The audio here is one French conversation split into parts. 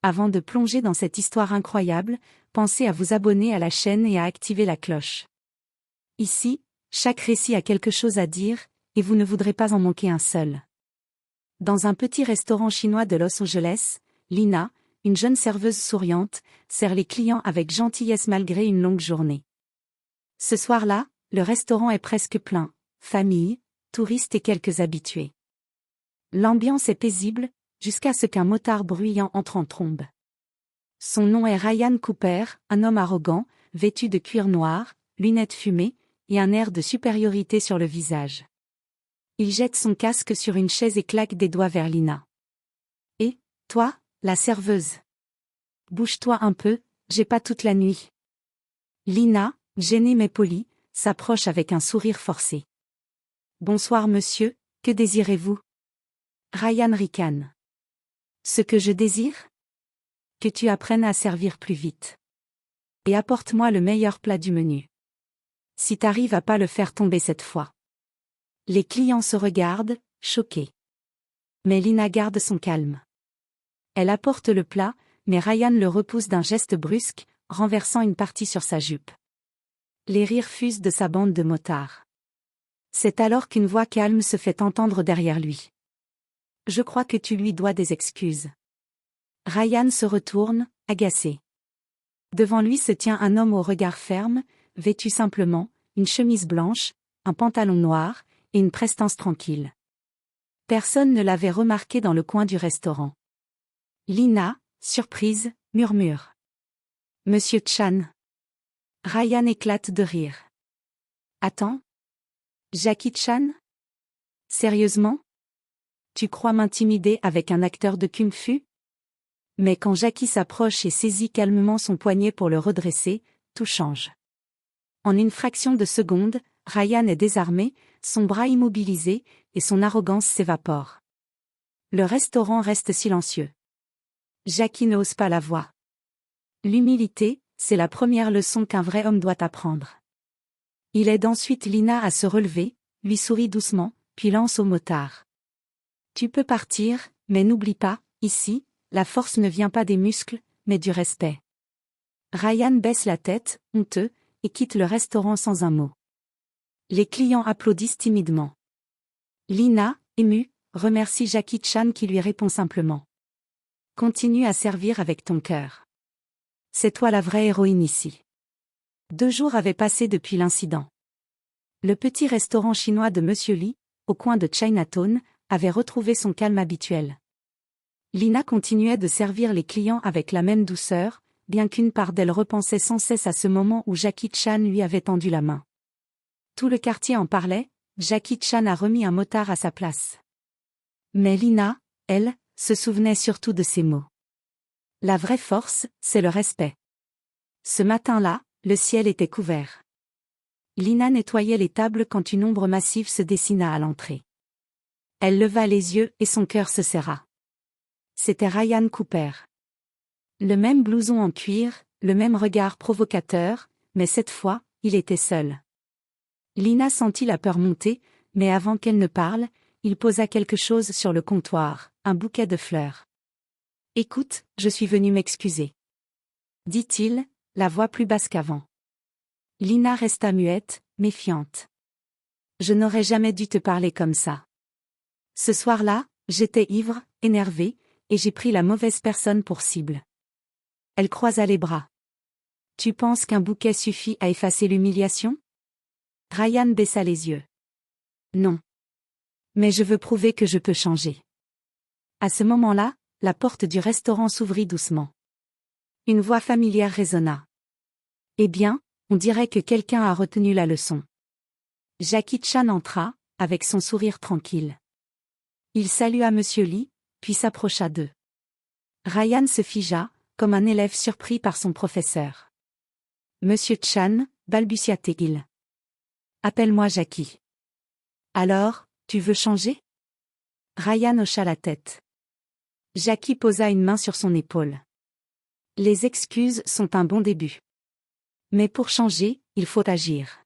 Avant de plonger dans cette histoire incroyable, pensez à vous abonner à la chaîne et à activer la cloche. Ici, chaque récit a quelque chose à dire, et vous ne voudrez pas en manquer un seul. Dans un petit restaurant chinois de Los Angeles, Lina, une jeune serveuse souriante, sert les clients avec gentillesse malgré une longue journée. Ce soir-là, le restaurant est presque plein, famille, touristes et quelques habitués. L'ambiance est paisible, jusqu'à ce qu'un motard bruyant entre en trombe. Son nom est Ryan Cooper, un homme arrogant, vêtu de cuir noir, lunettes fumées, et un air de supériorité sur le visage. Il jette son casque sur une chaise et claque des doigts vers Lina. « Et, toi, la serveuse? Bouge-toi un peu, j'ai pas toute la nuit. » Lina, gênée mais polie, s'approche avec un sourire forcé. « Bonsoir monsieur, que désirez-vous? » Ryan ricane. « Ce que je désire? Que tu apprennes à servir plus vite. Et apporte-moi le meilleur plat du menu. Si t'arrives à pas le faire tomber cette fois. » Les clients se regardent, choqués. Mais Lina garde son calme. Elle apporte le plat, mais Ryan le repousse d'un geste brusque, renversant une partie sur sa jupe. Les rires fusent de sa bande de motards. C'est alors qu'une voix calme se fait entendre derrière lui. « Je crois que tu lui dois des excuses. » Ryan se retourne, agacé. Devant lui se tient un homme au regard ferme, vêtu simplement, une chemise blanche, un pantalon noir, et une prestance tranquille. Personne ne l'avait remarqué dans le coin du restaurant. Lina, surprise, murmure. « Monsieur Chan. » Ryan éclate de rire. « Attends. Jackie Chan? Sérieusement? Tu crois m'intimider avec un acteur de kung-fu? » Mais quand Jackie s'approche et saisit calmement son poignet pour le redresser, tout change. En une fraction de seconde, Ryan est désarmé, son bras immobilisé, et son arrogance s'évapore. Le restaurant reste silencieux. Jackie n'ose pas la voix. L'humilité, c'est la première leçon qu'un vrai homme doit apprendre. Il aide ensuite Lina à se relever, lui sourit doucement, puis lance au motard. « Tu peux partir, mais n'oublie pas, ici, la force ne vient pas des muscles, mais du respect. » Ryan baisse la tête, honteux, et quitte le restaurant sans un mot. Les clients applaudissent timidement. Lina, émue, remercie Jackie Chan qui lui répond simplement. « Continue à servir avec ton cœur. C'est toi la vraie héroïne ici. » 2 jours avaient passé depuis l'incident. Le petit restaurant chinois de Monsieur Lee, au coin de Chinatown, avait retrouvé son calme habituel. Lina continuait de servir les clients avec la même douceur, bien qu'une part d'elle repensait sans cesse à ce moment où Jackie Chan lui avait tendu la main. Tout le quartier en parlait, Jackie Chan a remis un motard à sa place. Mais Lina, elle, se souvenait surtout de ces mots. La vraie force, c'est le respect. Ce matin-là, le ciel était couvert. Lina nettoyait les tables quand une ombre massive se dessina à l'entrée. Elle leva les yeux et son cœur se serra. C'était Ryan Cooper. Le même blouson en cuir, le même regard provocateur, mais cette fois, il était seul. Lina sentit la peur monter, mais avant qu'elle ne parle, il posa quelque chose sur le comptoir, un bouquet de fleurs. « Écoute, je suis venu m'excuser. » dit-il, la voix plus basse qu'avant. Lina resta muette, méfiante. « Je n'aurais jamais dû te parler comme ça. Ce soir-là, j'étais ivre, énervée, et j'ai pris la mauvaise personne pour cible. » Elle croisa les bras. « Tu penses qu'un bouquet suffit à effacer l'humiliation? » Ryan baissa les yeux. « Non. Mais je veux prouver que je peux changer. » À ce moment-là, la porte du restaurant s'ouvrit doucement. Une voix familière résonna. « Eh bien, on dirait que quelqu'un a retenu la leçon. » Jackie Chan entra, avec son sourire tranquille. Il salua Monsieur Lee, puis s'approcha d'eux. Ryan se figea, comme un élève surpris par son professeur. « Monsieur Chan, » balbutia-t-il. « Appelle-moi Jackie. »« Alors, tu veux changer ?» Ryan hocha la tête. Jackie posa une main sur son épaule. « Les excuses sont un bon début. Mais pour changer, il faut agir.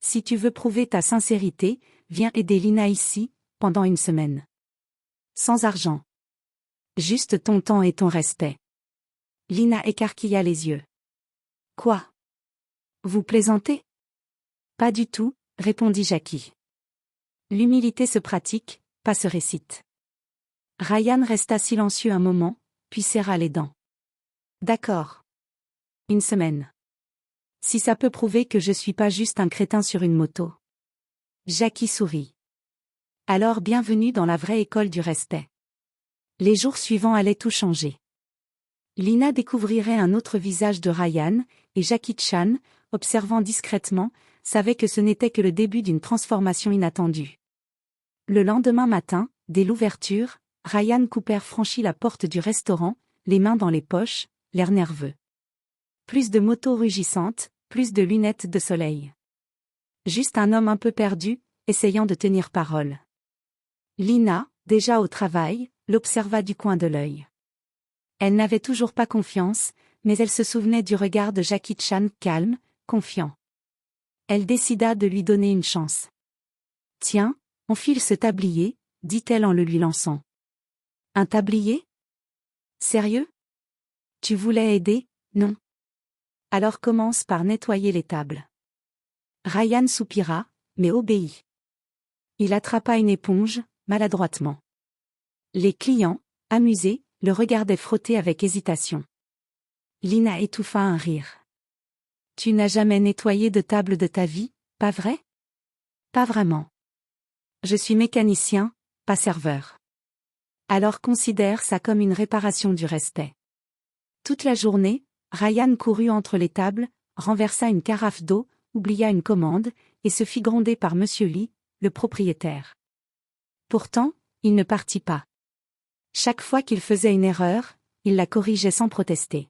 Si tu veux prouver ta sincérité, viens aider Lina ici, pendant 1 semaine. Sans argent. Juste ton temps et ton respect. » Lina écarquilla les yeux. Quoi? Vous plaisantez? Pas du tout, répondit Jackie. L'humilité se pratique, pas se récite. Ryan resta silencieux un moment, puis serra les dents. D'accord. Une semaine. Si ça peut prouver que je suis pas juste un crétin sur une moto. Jackie sourit. Alors bienvenue dans la vraie école du respect. Les jours suivants allaient tout changer. Lina découvrirait un autre visage de Ryan, et Jackie Chan, observant discrètement, savait que ce n'était que le début d'une transformation inattendue. Le lendemain matin, dès l'ouverture, Ryan Cooper franchit la porte du restaurant, les mains dans les poches, l'air nerveux. Plus de motos rugissantes, plus de lunettes de soleil. Juste un homme un peu perdu, essayant de tenir parole. Lina, déjà au travail, l'observa du coin de l'œil. Elle n'avait toujours pas confiance, mais elle se souvenait du regard de Jackie Chan, calme, confiant. Elle décida de lui donner une chance. « Tiens, enfile ce tablier, dit-elle en le lui lançant. « Un tablier? Sérieux? Tu voulais aider, non? Alors commence par nettoyer les tables. » Ryan soupira, mais obéit. Il attrapa une éponge, maladroitement. Les clients, amusés, le regardaient frotter avec hésitation. Lina étouffa un rire. « Tu n'as jamais nettoyé de table de ta vie, pas vrai? » « Pas vraiment. Je suis mécanicien, pas serveur. » Alors considère ça comme une réparation du respect. Toute la journée, Ryan courut entre les tables, renversa une carafe d'eau, oublia une commande, et se fit gronder par Monsieur Lee, le propriétaire. Pourtant, il ne partit pas. Chaque fois qu'il faisait une erreur, il la corrigeait sans protester.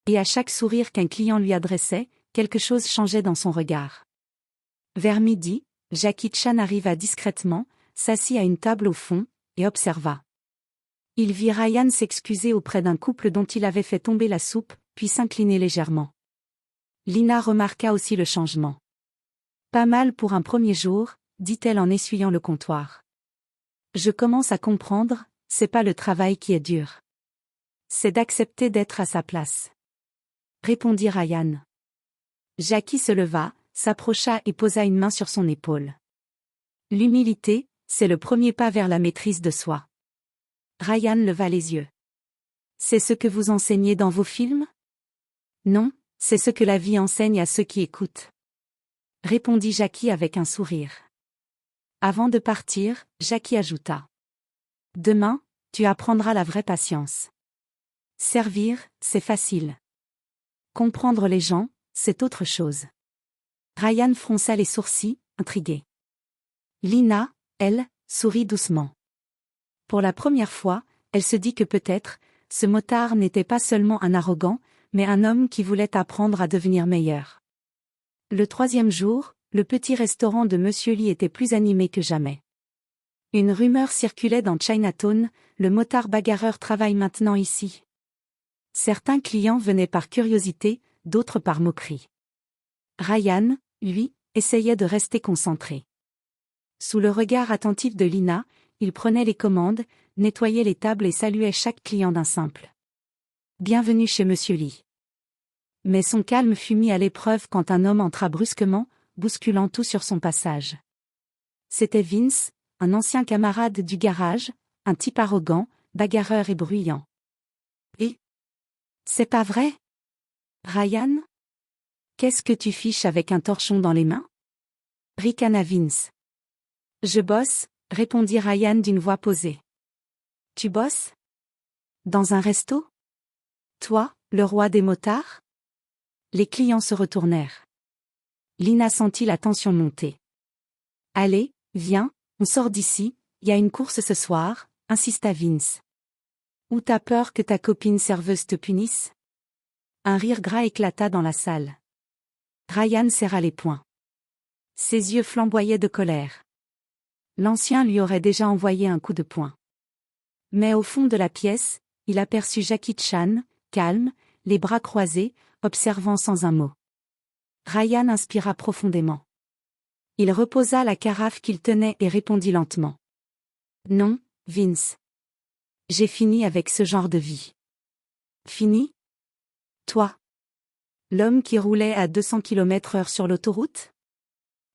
Et à chaque sourire qu'un client lui adressait, quelque chose changeait dans son regard. Vers midi, Jackie Chan arriva discrètement, s'assit à une table au fond, et observa. Il vit Ryan s'excuser auprès d'un couple dont il avait fait tomber la soupe, puis s'incliner légèrement. Lina remarqua aussi le changement. « Pas mal pour un premier jour, » dit-elle en essuyant le comptoir. « Je commence à comprendre, c'est pas le travail qui est dur. C'est d'accepter d'être à sa place. » Répondit Ryan. Jackie se leva, s'approcha et posa une main sur son épaule. L'humilité, c'est le premier pas vers la maîtrise de soi. Ryan leva les yeux. C'est ce que vous enseignez dans vos films? Non, c'est ce que la vie enseigne à ceux qui écoutent. Répondit Jackie avec un sourire. Avant de partir, Jackie ajouta. Demain, tu apprendras la vraie patience. Servir, c'est facile. Comprendre les gens, c'est autre chose. Ryan fronça les sourcils, intrigué. Lina, elle, sourit doucement. Pour la première fois, elle se dit que peut-être, ce motard n'était pas seulement un arrogant, mais un homme qui voulait apprendre à devenir meilleur. Le troisième jour, le petit restaurant de Monsieur Lee était plus animé que jamais. Une rumeur circulait dans Chinatown, le motard bagarreur travaille maintenant ici. Certains clients venaient par curiosité, d'autres par moquerie. Ryan, lui, essayait de rester concentré. Sous le regard attentif de Lina, il prenait les commandes, nettoyait les tables et saluait chaque client d'un simple. Bienvenue chez Monsieur Lee. Mais son calme fut mis à l'épreuve quand un homme entra brusquement, bousculant tout sur son passage. C'était Vince, un ancien camarade du garage, un type arrogant, bagarreur et bruyant. Et? C'est pas vrai? Ryan? Qu'est-ce que tu fiches avec un torchon dans les mains? Ricana Vince. Je bosse, répondit Ryan d'une voix posée. Tu bosses? Dans un resto? Toi, le roi des motards? Les clients se retournèrent. Lina sentit la tension monter. Allez, viens, on sort d'ici, y a une course ce soir, insista Vince. Ou t'as peur que ta copine serveuse te punisse? Un rire gras éclata dans la salle. Ryan serra les poings. Ses yeux flamboyaient de colère. L'ancien lui aurait déjà envoyé un coup de poing. Mais au fond de la pièce, il aperçut Jackie Chan, calme, les bras croisés, observant sans un mot. Ryan inspira profondément. Il reposa la carafe qu'il tenait et répondit lentement. Non, Vince. J'ai fini avec ce genre de vie. Fini? Toi. L'homme qui roulait à 200 km/h sur l'autoroute?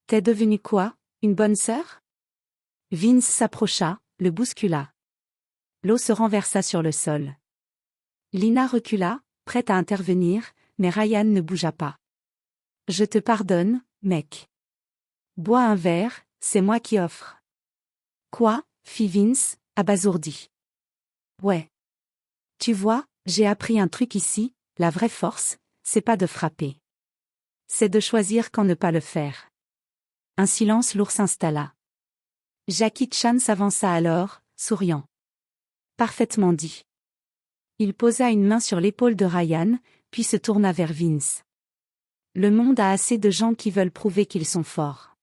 T'es devenu quoi, une bonne sœur? Vince s'approcha, le bouscula. L'eau se renversa sur le sol. Lina recula, prête à intervenir, mais Ryan ne bougea pas. Je te pardonne, mec. Bois un verre, c'est moi qui offre. Quoi? Fit Vince, abasourdi. Ouais. Tu vois, j'ai appris un truc ici, la vraie force, c'est pas de frapper. C'est de choisir quand ne pas le faire. Un silence lourd s'installa. Jackie Chan s'avança alors, souriant. Parfaitement dit. Il posa une main sur l'épaule de Ryan, puis se tourna vers Vince. Le monde a assez de gens qui veulent prouver qu'ils sont forts.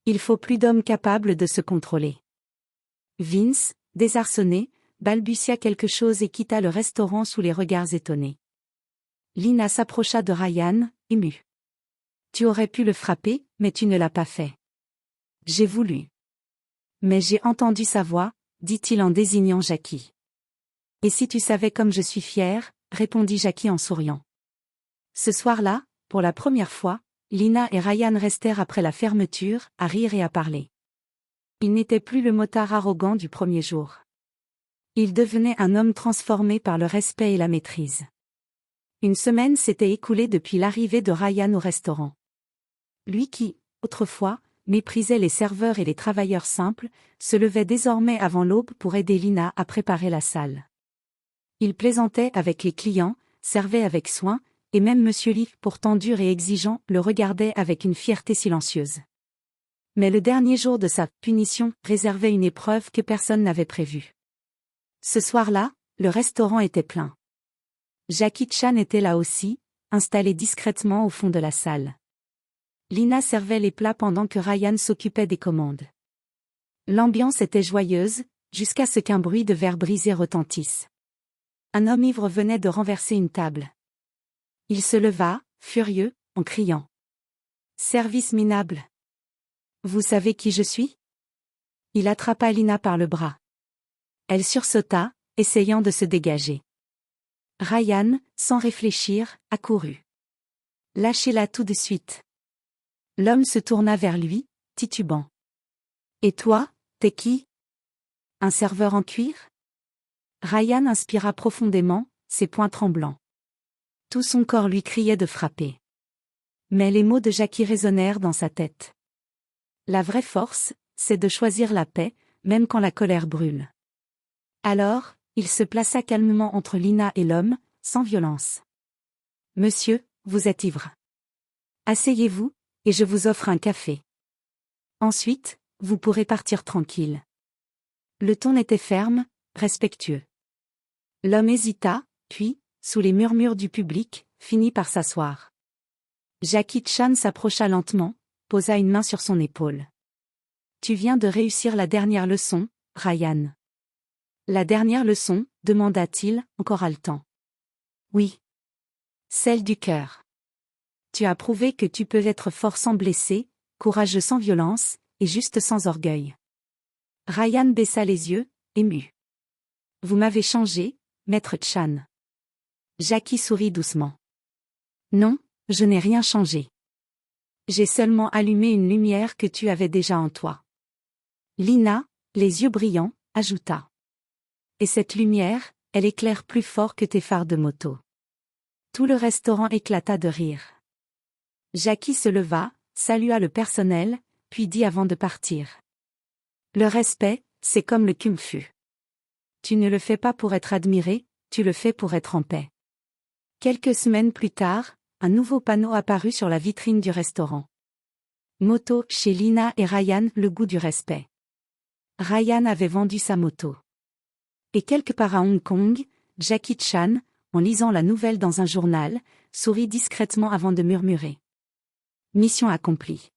Il faut plus d'hommes capables de se contrôler. Vince, désarçonné, balbutia quelque chose et quitta le restaurant sous les regards étonnés. Lina s'approcha de Ryan, émue. Tu aurais pu le frapper, mais tu ne l'as pas fait. J'ai voulu. Mais j'ai entendu sa voix, dit-il en désignant Jackie. Et si tu savais comme je suis fière, répondit Jackie en souriant. Ce soir-là, pour la première fois, Lina et Ryan restèrent après la fermeture, à rire et à parler. Il n'était plus le motard arrogant du premier jour. Il devenait un homme transformé par le respect et la maîtrise. Une semaine s'était écoulée depuis l'arrivée de Ryan au restaurant. Lui qui, autrefois, méprisait les serveurs et les travailleurs simples, se levait désormais avant l'aube pour aider Lina à préparer la salle. Il plaisantait avec les clients, servait avec soin, et même Monsieur Lee, pourtant dur et exigeant, le regardait avec une fierté silencieuse. Mais le dernier jour de sa punition réservait une épreuve que personne n'avait prévue. Ce soir-là, le restaurant était plein. Jackie Chan était là aussi, installé discrètement au fond de la salle. Lina servait les plats pendant que Ryan s'occupait des commandes. L'ambiance était joyeuse, jusqu'à ce qu'un bruit de verre brisé retentisse. Un homme ivre venait de renverser une table. Il se leva, furieux, en criant. « Service minable. Vous savez qui je suis ?» Il attrapa Lina par le bras. Elle sursauta, essayant de se dégager. Ryan, sans réfléchir, accourut. « Lâchez-la tout de suite. » L'homme se tourna vers lui, titubant. « Et toi, t'es qui? Un serveur en cuir ?» Ryan inspira profondément, ses poings tremblants. Tout son corps lui criait de frapper. Mais les mots de Jackie résonnèrent dans sa tête. La vraie force, c'est de choisir la paix, même quand la colère brûle. Alors, il se plaça calmement entre Lina et l'homme, sans violence. « Monsieur, vous êtes ivre. Asseyez-vous, et je vous offre un café. Ensuite, vous pourrez partir tranquille. » Le ton était ferme, respectueux. L'homme hésita, puis, sous les murmures du public, finit par s'asseoir. Jackie Chan s'approcha lentement, posa une main sur son épaule. « Tu viens de réussir la dernière leçon, Ryan. » « La dernière leçon ?» demanda-t-il, encore haletant. « Oui. Celle du cœur. Tu as prouvé que tu peux être fort sans blesser, courageux sans violence, et juste sans orgueil. » Ryan baissa les yeux, ému. « Vous m'avez changé, maître Chan. » Jackie sourit doucement. « Non, je n'ai rien changé. J'ai seulement allumé une lumière que tu avais déjà en toi. » Lina, les yeux brillants, ajouta. « Et cette lumière, elle éclaire plus fort que tes phares de moto. » Tout le restaurant éclata de rire. Jackie se leva, salua le personnel, puis dit avant de partir. « Le respect, c'est comme le kung-fu. Tu ne le fais pas pour être admiré, tu le fais pour être en paix. » Quelques semaines plus tard, un nouveau panneau apparut sur la vitrine du restaurant. Moto chez Lina et Ryan, le goût du respect. Ryan avait vendu sa moto. Et quelque part à Hong Kong, Jackie Chan, en lisant la nouvelle dans un journal, sourit discrètement avant de murmurer. Mission accomplie.